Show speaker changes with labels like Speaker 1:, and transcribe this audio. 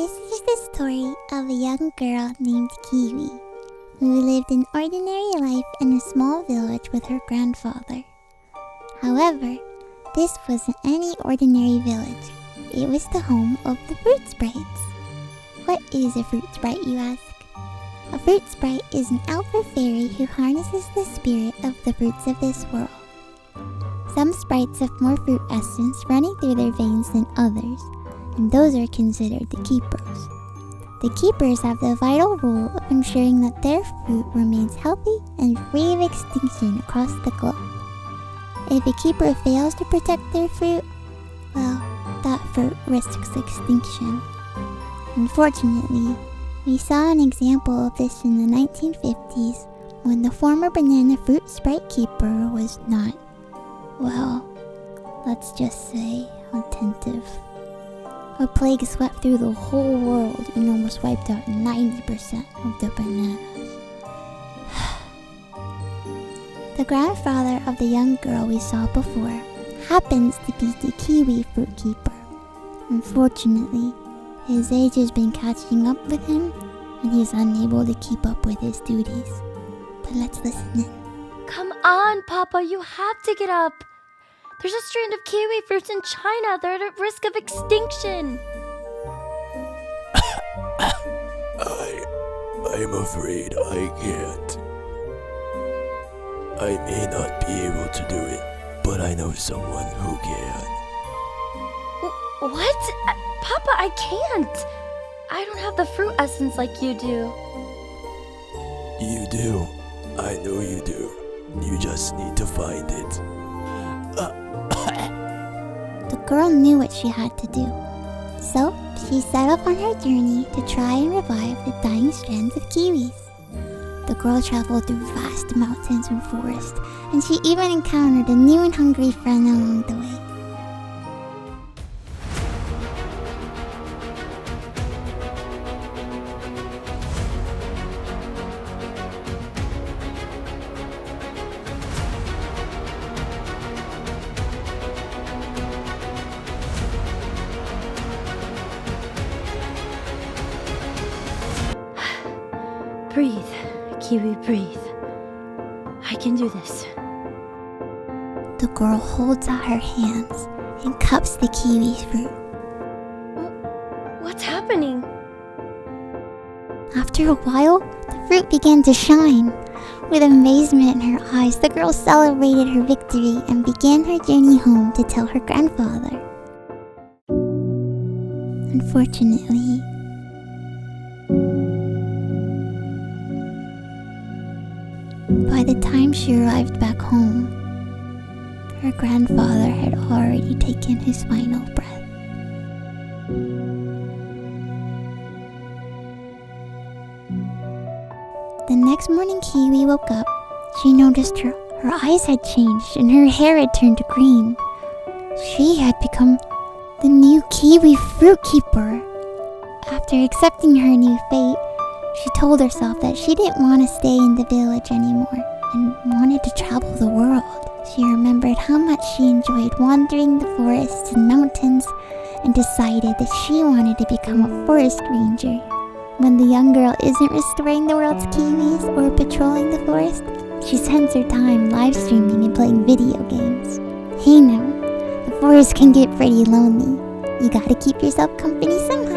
Speaker 1: This is the story of a young girl named Kiwwie, who lived an ordinary life in a small village with her grandfather. However, this wasn't any ordinary village. It was the home of the fruit sprites. What is a fruit sprite, you ask? A fruit sprite is an elf or fairy who harnesses the spirit of the fruits of this world. Some sprites have more fruit essence running through their veins than others, and those are considered the keepers. The keepers have the vital role of ensuring that their fruit remains healthy and free of extinction across the globe. If a keeper fails to protect their fruit, well, that fruit risks extinction. Unfortunately, we saw an example of this in the 1950s when the former banana fruit sprite keeper was not, well, let's just say, attentive. A plague swept through the whole world and almost wiped out 90% of the bananas. The grandfather of the young girl we saw before happens to be the Kiwwie fruit keeper. Unfortunately, his age has been catching up with him and he's unable to keep up with his duties. But let's listen in.
Speaker 2: Come on, Papa, you have to get up. There's a strand of kiwi fruits in China. They're at risk of extinction.
Speaker 3: I'm afraid I can't. I may not be able to do it, but I know someone who can.
Speaker 2: What? Papa, I can't. I don't have the fruit essence like you do.
Speaker 3: You do. I know you do. You just need to find it.
Speaker 1: The girl knew what she had to do, so she set off on her journey to try and revive the dying strands of kiwis. The girl traveled through vast mountains and forests, and she even encountered a new and hungry friend along the way.
Speaker 2: Breathe, Kiwi, breathe. I can do this.
Speaker 1: The girl holds out her hands and cups the kiwi fruit.
Speaker 2: What's happening?
Speaker 1: After a while, the fruit began to shine. With amazement in her eyes, the girl celebrated her victory and began her journey home to tell her grandfather. Unfortunately, by the time she arrived back home, her grandfather had already taken his final breath. The next morning Kiwwie woke up, she noticed her eyes had changed and her hair had turned to green. She had become the new Kiwwie fruit keeper. After accepting her new fate, she told herself that she didn't want to stay in the village anymore and wanted to travel the world. She remembered how much she enjoyed wandering the forests and mountains and decided that she wanted to become a forest ranger. When the young girl isn't restoring the world's kiwis or patrolling the forest, she spends her time live streaming and playing video games. Hey now, the forest can get pretty lonely. You gotta keep yourself company somehow.